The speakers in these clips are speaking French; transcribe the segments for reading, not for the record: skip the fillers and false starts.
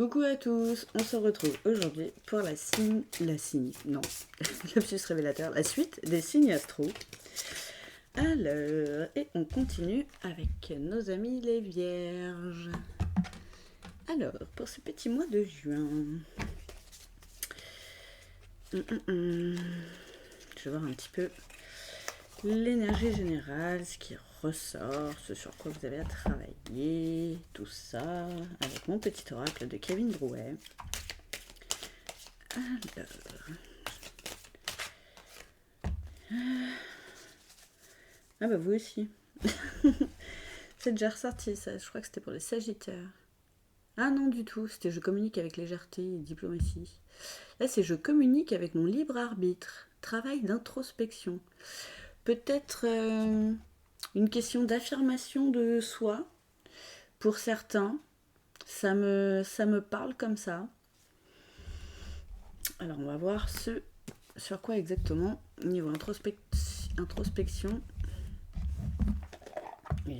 Coucou à tous, on se retrouve aujourd'hui pour la lapsus révélateur, la suite des signes astro. Alors, et on continue avec nos amis les vierges. Alors, pour ce petit mois de juin, je vais voir un petit peu l'énergie générale, ce qui ressort, ce sur quoi vous avez à travailler, tout ça, avec mon petit oracle de Kevin Drouet. Alors... Ah bah vous aussi. C'est déjà ressorti ça, je crois que c'était pour les Sagittaires. Ah non du tout, c'était je communique avec légèreté et diplomatie. Là c'est je communique avec mon libre arbitre, travail d'introspection. Peut-être une question d'affirmation de soi. Pour certains, ça me parle comme ça. Alors on va voir ce sur quoi exactement, niveau introspection.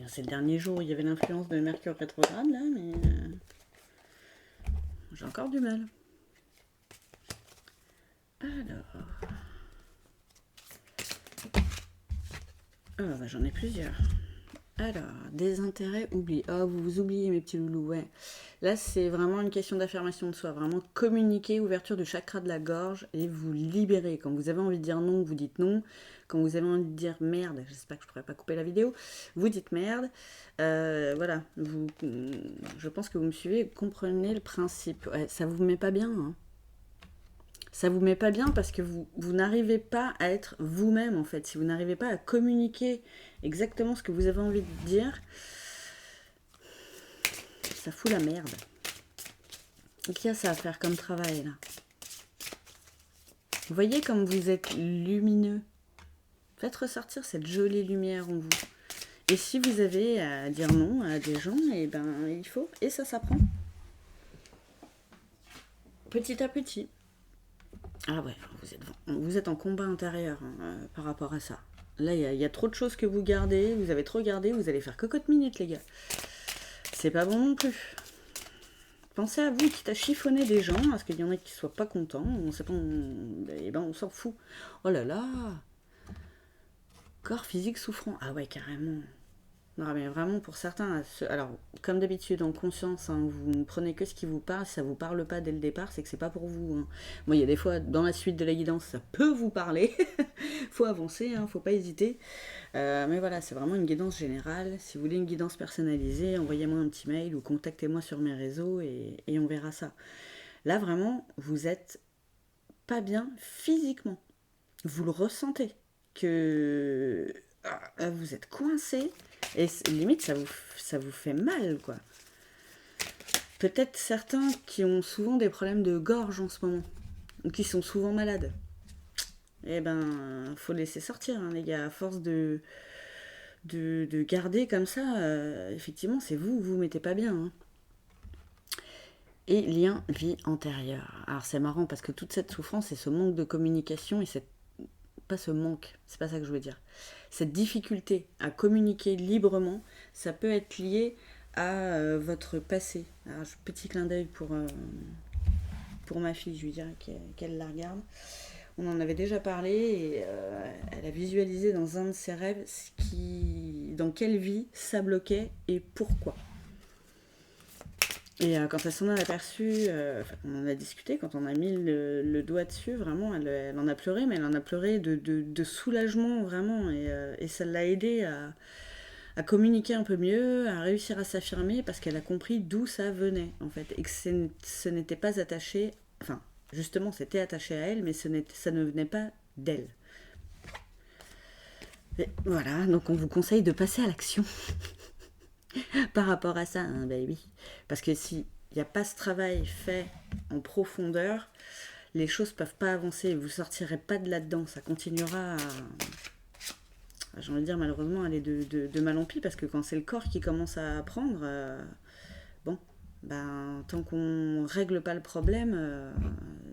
C'est le dernier jour où il y avait l'influence de Mercure rétrograde là, mais j'ai encore du mal. Alors... bah, j'en ai plusieurs. Alors, désintérêt, oubli. Oh, vous oubliez mes petits loulous, ouais. Là, c'est vraiment une question d'affirmation de soi. Vraiment communiquer, ouverture du chakra de la gorge et vous libérer. Quand vous avez envie de dire non, vous dites non. Quand vous avez envie de dire merde, j'espère que je ne pourrai pas couper la vidéo, vous dites merde. Voilà, je pense que vous me suivez, comprenez le principe. Ouais, ça vous met pas bien, hein. Ça vous met pas bien parce que vous n'arrivez pas à être vous-même en fait. Si vous n'arrivez pas à communiquer exactement ce que vous avez envie de dire, ça fout la merde. Et qu'il y a ça à faire comme travail là. Vous voyez comme vous êtes lumineux. Faites ressortir cette jolie lumière en vous. Et si vous avez à dire non à des gens, et ben il faut. Et ça s'apprend. Petit à petit. Ah ouais, vous êtes en combat intérieur par rapport à ça. Là, il y a trop de choses que vous gardez, vous avez trop gardé, vous allez faire cocotte minute, les gars. C'est pas bon non plus. Pensez à vous, quitte à chiffonner des gens, parce qu'il y en a qui soient pas contents, on sait pas, on s'en fout. Oh là là, corps physique souffrant. Ah ouais, carrément. Non, mais vraiment, pour certains, alors, comme d'habitude, en conscience, hein, vous ne prenez que ce qui vous parle. Si ça ne vous parle pas dès le départ, c'est que c'est pas pour vous. Hein. Moi, il y a des fois, dans la suite de la guidance, ça peut vous parler. Faut avancer, hein, faut pas hésiter. Mais voilà, c'est vraiment une guidance générale. Si vous voulez une guidance personnalisée, envoyez-moi un petit mail ou contactez-moi sur mes réseaux et on verra ça. Là, vraiment, vous êtes pas bien physiquement. Vous le ressentez. Que vous êtes coincé. Et limite, ça vous fait mal, quoi. Peut-être certains qui ont souvent des problèmes de gorge en ce moment, ou qui sont souvent malades. Eh ben, faut laisser sortir, hein, les gars. À force de garder comme ça, effectivement, c'est vous mettez pas bien. Hein. Et lien vie antérieure. Alors c'est marrant parce que toute cette souffrance et ce manque de communication et pas ce manque, c'est pas ça que je veux dire. Cette difficulté à communiquer librement, ça peut être lié à votre passé. Alors, petit clin d'œil pour ma fille, je lui dirais qu'elle la regarde. On en avait déjà parlé et elle a visualisé dans un de ses rêves dans quelle vie ça bloquait et pourquoi. Et quand elle s'en a aperçu, on en a discuté, quand on a mis le doigt dessus, vraiment, elle en a pleuré, mais elle en a pleuré de soulagement, vraiment, et ça l'a aidée à communiquer un peu mieux, à réussir à s'affirmer, parce qu'elle a compris d'où ça venait, en fait, et que ce n'était pas attaché, enfin, justement, c'était attaché à elle, mais ça ne venait pas d'elle. Et voilà, donc on vous conseille de passer à l'action. Par rapport à ça, hein, ben oui. Parce que s'il n'y a pas ce travail fait en profondeur, les choses ne peuvent pas avancer. Vous ne sortirez pas de là-dedans. Ça continuera j'ai envie de dire malheureusement, aller de mal en pis. Parce que quand c'est le corps qui commence à apprendre, tant qu'on ne règle pas le problème,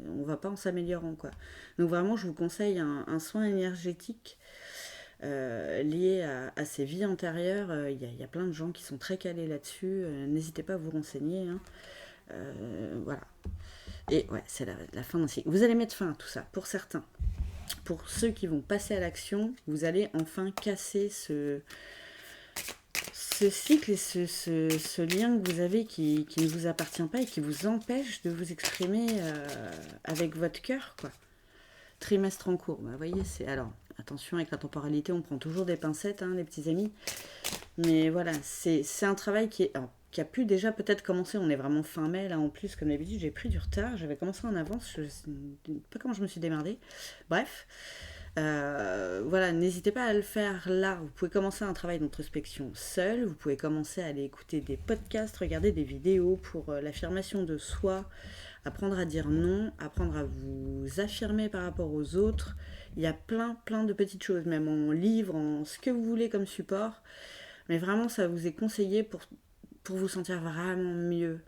on ne va pas en s'améliorant, quoi. Donc vraiment, je vous conseille un soin énergétique lié à ces vies antérieures. Il y a plein de gens qui sont très calés là-dessus. N'hésitez pas à vous renseigner. Hein. Voilà. Et ouais, c'est la fin d'un cycle. Vous allez mettre fin à tout ça, pour certains. Pour ceux qui vont passer à l'action, vous allez enfin casser ce cycle et ce lien que vous avez qui ne vous appartient pas et qui vous empêche de vous exprimer avec votre cœur, quoi. Trimestre en cours, bah, vous voyez, c'est... Alors, attention, avec la temporalité, on prend toujours des pincettes, hein, les petits amis. Mais voilà, c'est un travail qui a pu déjà peut-être commencer. On est vraiment fin mai, là, en plus, comme d'habitude, j'ai pris du retard. J'avais commencé en avance, je ne sais pas comment je me suis démerdée. Bref, voilà, n'hésitez pas à le faire là. Vous pouvez commencer un travail d'introspection seul. Vous pouvez commencer à aller écouter des podcasts, regarder des vidéos pour l'affirmation de soi, apprendre à dire non, apprendre à vous affirmer par rapport aux autres. Il y a plein de petites choses, même en livre, en ce que vous voulez comme support. Mais vraiment, ça vous est conseillé pour vous sentir vraiment mieux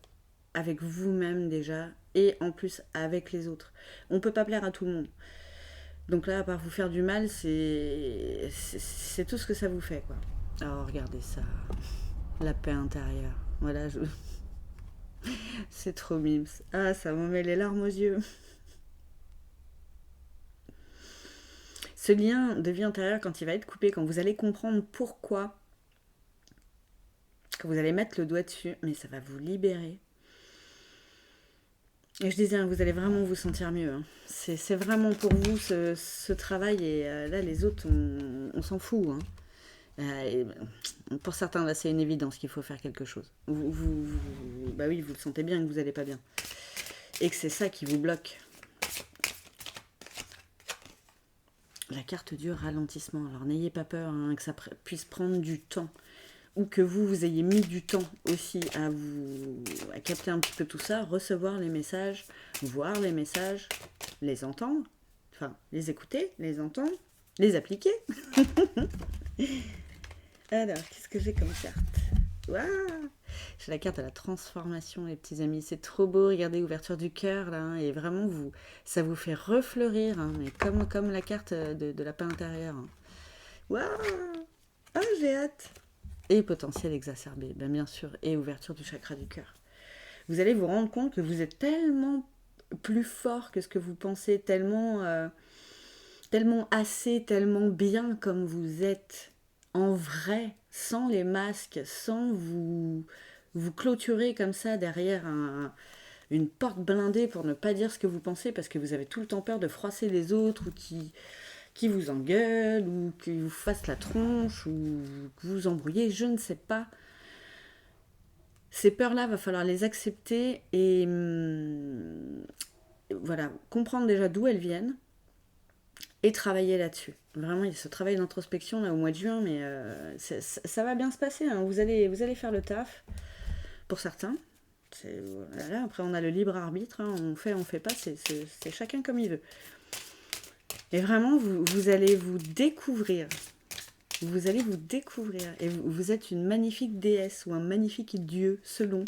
avec vous-même déjà et en plus avec les autres. On ne peut pas plaire à tout le monde. Donc là, à part vous faire du mal, c'est tout ce que ça vous fait, quoi. Alors regardez ça, la paix intérieure. Voilà, c'est trop mimes. Ah, ça me met les larmes aux yeux. Ce lien de vie intérieure, quand il va être coupé, quand vous allez comprendre pourquoi, quand vous allez mettre le doigt dessus, mais ça va vous libérer. Et je disais, hein, vous allez vraiment vous sentir mieux. Hein. C'est vraiment pour vous ce travail. Et là, les autres, on s'en fout. Hein. Et, pour certains, là, c'est une évidence qu'il faut faire quelque chose. Bah oui, vous le sentez bien que vous n'allez pas bien. Et que c'est ça qui vous bloque. La carte du ralentissement. Alors, n'ayez pas peur hein, que ça puisse prendre du temps. Ou que vous ayez mis du temps aussi à capter un petit peu tout ça, recevoir les messages, voir les messages, les entendre, enfin les écouter, les entendre, les appliquer. Alors, qu'est-ce que j'ai comme carte? Waouh, j'ai la carte de la transformation, les petits amis. C'est trop beau, regardez, ouverture du cœur, là, hein, et vraiment, ça vous fait refleurir, hein, mais comme la carte de la paix intérieure. Hein. Waouh, ah, j'ai hâte. Et potentiel exacerbé, bien sûr, et ouverture du chakra du cœur. Vous allez vous rendre compte que vous êtes tellement plus fort que ce que vous pensez, tellement assez, tellement bien comme vous êtes, en vrai, sans les masques, sans vous clôturer comme ça derrière une porte blindée pour ne pas dire ce que vous pensez, parce que vous avez tout le temps peur de froisser les autres, ou qui vous engueule, ou qui vous fasse la tronche, ou que vous embrouillez, je ne sais pas. Ces peurs-là, va falloir les accepter et voilà, comprendre déjà d'où elles viennent et travailler là-dessus. Vraiment, il y a ce travail d'introspection là au mois de juin, mais ça va bien se passer. Hein. Vous allez faire le taf, pour certains. Voilà, après, on a le libre arbitre, hein. On fait pas, c'est chacun comme il veut. Et vraiment, vous allez vous découvrir. Vous allez vous découvrir. Et vous êtes une magnifique déesse ou un magnifique dieu, selon,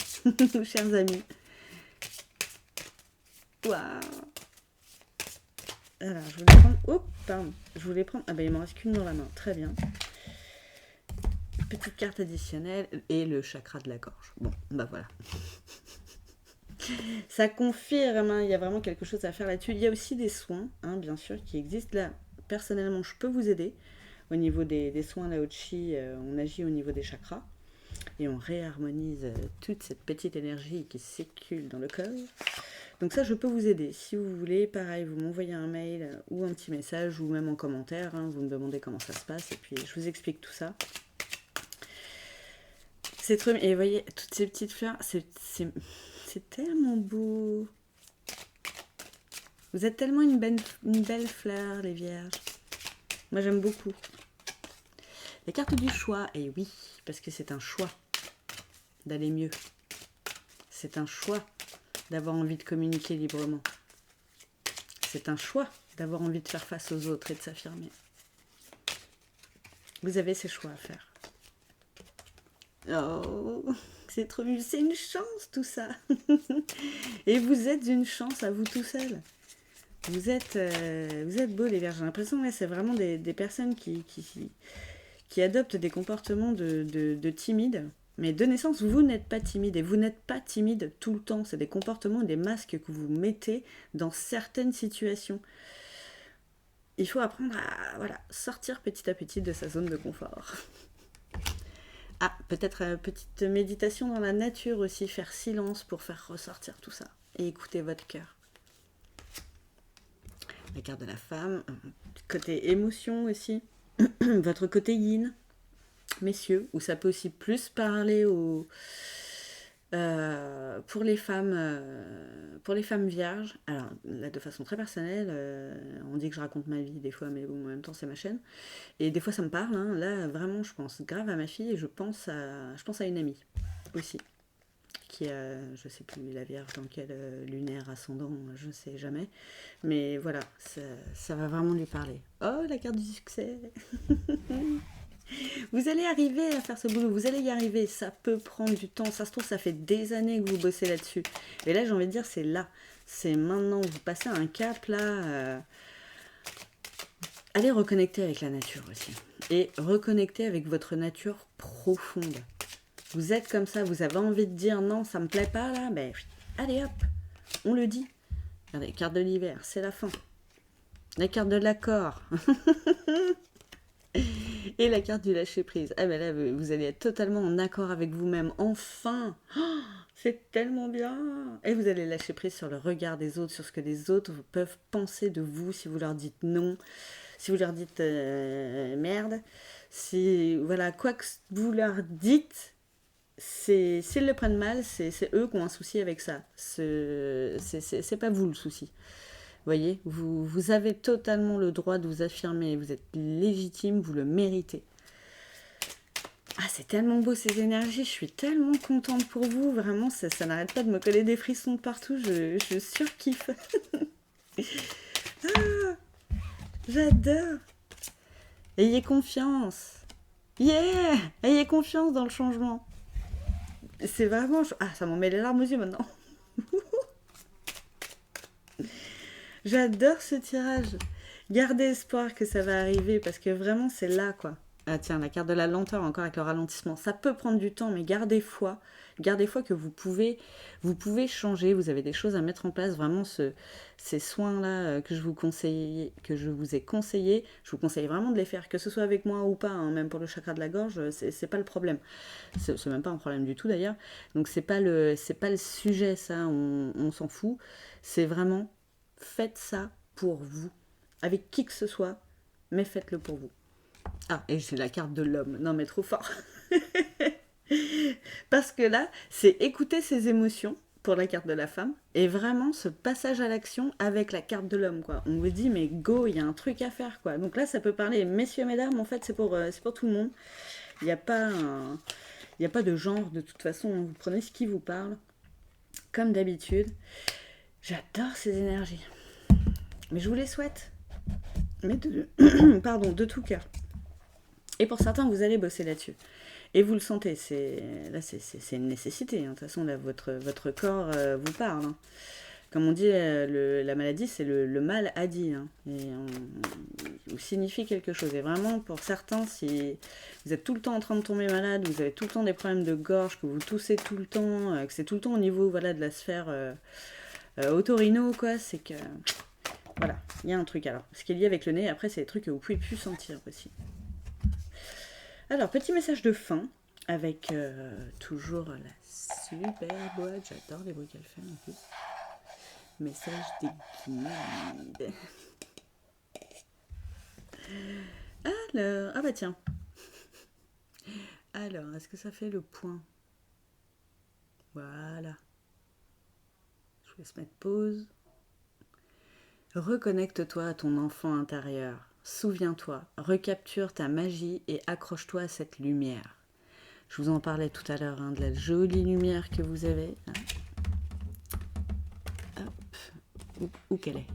chers amis. Waouh! Alors, je voulais prendre... Oh, pardon. Je voulais prendre... Ah ben, il m'en reste qu'une dans la main. Très bien. Petite carte additionnelle et le chakra de la gorge. Bon, bah voilà. Ça confirme, hein, il y a vraiment quelque chose à faire là-dessus. Il y a aussi des soins, hein, bien sûr, qui existent. Là, personnellement, je peux vous aider. Au niveau des soins Lao-Chi, on agit au niveau des chakras. Et on réharmonise toute cette petite énergie qui circule dans le corps. Donc ça, je peux vous aider. Si vous voulez, pareil, vous m'envoyez un mail ou un petit message ou même en commentaire. Hein, vous me demandez comment ça se passe et puis je vous explique tout ça. C'est trop... Et vous voyez, toutes ces petites fleurs, c'est tellement beau. Vous êtes tellement une belle fleur, les vierges. Moi, j'aime beaucoup. La carte du choix, et oui, parce que c'est un choix d'aller mieux. C'est un choix d'avoir envie de communiquer librement. C'est un choix d'avoir envie de faire face aux autres et de s'affirmer. Vous avez ces choix à faire. Oh, c'est trop mieux. C'est une chance tout ça. Et vous êtes une chance à vous tout seul. Vous êtes beaux les vierges. J'ai l'impression que c'est vraiment des personnes qui adoptent des comportements de timides, Mais de naissance, vous n'êtes pas timide, et vous n'êtes pas timide tout le temps. C'est des comportements, des masques que vous mettez dans certaines situations. Il faut apprendre à sortir petit à petit de sa zone de confort. Ah, peut-être petite méditation dans la nature aussi, faire silence pour faire ressortir tout ça. Et écouter votre cœur. La carte de la femme, côté émotion aussi, votre côté yin, messieurs, où ça peut aussi plus parler pour les femmes vierges. Alors là, de façon très personnelle, on dit que je raconte ma vie des fois, mais bon, en même temps c'est ma chaîne. Et des fois ça me parle. Hein. Là, vraiment, je pense grave à ma fille et je pense à une amie aussi. Qui a, je sais plus la Vierge dans quel lunaire ascendant, je ne sais jamais. Mais voilà, ça va vraiment lui parler. Oh, la carte du succès. Vous allez arriver à faire ce boulot, vous allez y arriver. Ça peut prendre du temps. Ça se trouve, ça fait des années que vous bossez là-dessus. Et là, j'ai envie de dire, c'est là. C'est maintenant. Vous passez à un cap là. Allez reconnecter avec la nature aussi. Et reconnecter avec votre nature profonde. Vous êtes comme ça, vous avez envie de dire non, ça me plaît pas là, ben allez hop, on le dit. Regardez, carte de l'hiver, c'est la fin. La carte de l'accord. Et la carte du lâcher prise. Ah ben là, vous allez être totalement en accord avec vous-même. Enfin, c'est tellement bien. Et vous allez lâcher prise sur le regard des autres, sur ce que les autres peuvent penser de vous si vous leur dites non, si vous leur dites merde. Si, voilà, quoi que vous leur dites, s'ils le prennent mal, c'est eux qui ont un souci avec ça. C'est pas vous le souci. Vous voyez, vous avez totalement le droit de vous affirmer. Vous êtes légitime, vous le méritez. Ah, c'est tellement beau ces énergies. Je suis tellement contente pour vous. Vraiment, ça n'arrête pas de me coller des frissons de partout. Je surkiffe. Ah, j'adore. Ayez confiance. Yeah! Ayez confiance dans le changement. C'est vraiment... Ah, ça m'en met les larmes aux yeux maintenant. J'adore ce tirage. Gardez espoir que ça va arriver parce que vraiment c'est là quoi. Ah tiens, la carte de la lenteur encore avec le ralentissement. Ça peut prendre du temps mais gardez foi. Gardez foi que vous pouvez changer. Vous avez des choses à mettre en place. Vraiment ces soins-là que je vous ai conseillés. Je vous conseille vraiment de les faire. Que ce soit avec moi ou pas. Hein, même pour le chakra de la gorge, c'est pas le problème. C'est même pas un problème du tout d'ailleurs. Donc c'est pas le sujet ça. On s'en fout. C'est vraiment... Faites ça pour vous. Avec qui que ce soit, mais faites-le pour vous. Ah, et j'ai la carte de l'homme. Non, mais trop fort. Parce que là, c'est écouter ses émotions pour la carte de la femme et vraiment ce passage à l'action avec la carte de l'homme, quoi. On vous dit, mais go, il y a un truc à faire, quoi. Donc là, ça peut parler, messieurs, mesdames, en fait, c'est pour tout le monde. Il n'y a pas de genre, de toute façon. Vous prenez ce qui vous parle, comme d'habitude. J'adore ces énergies. Mais je vous les souhaite. Mais de tout cœur. Et pour certains, vous allez bosser là-dessus. Et vous le sentez. C'est une nécessité. Hein. De toute façon, là, votre corps vous parle. Hein. Comme on dit, la maladie, c'est le mal a dit. Hein. Et vous signifie quelque chose. Et vraiment, pour certains, si vous êtes tout le temps en train de tomber malade, vous avez tout le temps des problèmes de gorge, que vous toussez tout le temps, que c'est tout le temps au niveau de la sphère... otorino, quoi, c'est que... Voilà, il y a un truc. Alors, ce qui est lié avec le nez, après, c'est des trucs que vous pouvez plus sentir aussi. Alors, petit message de fin, avec toujours la super boîte. J'adore les bruits qu'elle fait, en plus. Message des guides. Alors, ah bah tiens. Alors, est-ce que ça fait le point? Voilà. Je vous laisse mettre pause. Reconnecte-toi à ton enfant intérieur. Souviens-toi, recapture ta magie et accroche-toi à cette lumière. Je vous en parlais tout à l'heure, hein, de la jolie lumière que vous avez. Hop. Où qu'elle est?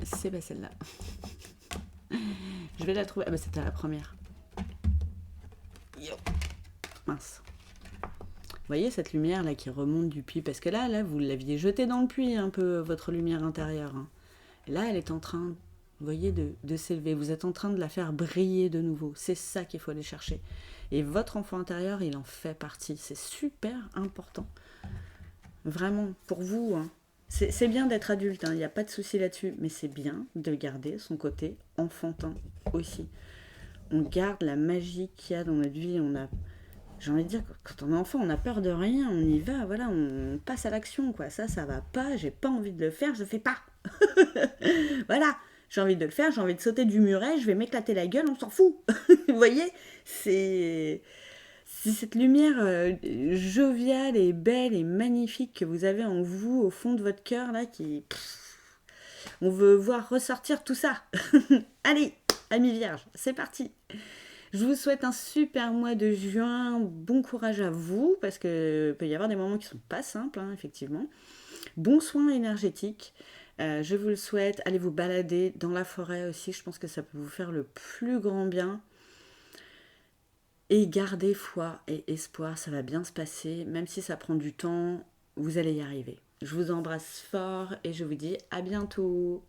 C'est bah celle-là. Je vais la trouver. Ah bah c'était la première. Yo. Mince. Vous voyez cette lumière là qui remonte du puits, parce que là vous l'aviez jetée dans le puits un peu, votre lumière intérieure. Hein. Et là elle est en train vous voyez, de s'élever. Vous êtes en train de la faire briller de nouveau. C'est ça qu'il faut aller chercher. Et votre enfant intérieur, il en fait partie. C'est super important. Vraiment, pour vous, hein. C'est bien d'être adulte, il n'y a pas de souci là-dessus. Mais c'est bien de garder son côté enfantin aussi. On garde la magie qu'il y a dans notre vie. J'ai envie de dire, quand on est enfant, on a peur de rien, on y va, voilà, on passe à l'action, quoi. Ça va pas, j'ai pas envie de le faire, je le fais pas. Voilà, j'ai envie de le faire, j'ai envie de sauter du muret, je vais m'éclater la gueule, on s'en fout. Vous voyez, c'est cette lumière joviale et belle et magnifique que vous avez en vous, au fond de votre cœur, là, qui... on veut voir ressortir tout ça. Allez, amis vierges, c'est parti. Je vous souhaite un super mois de juin, bon courage à vous, parce que peut y avoir des moments qui sont pas simples, hein, effectivement. Bon soin énergétique, je vous le souhaite. Allez vous balader dans la forêt aussi, je pense que ça peut vous faire le plus grand bien. Et gardez foi et espoir, ça va bien se passer, même si ça prend du temps, vous allez y arriver. Je vous embrasse fort et je vous dis à bientôt.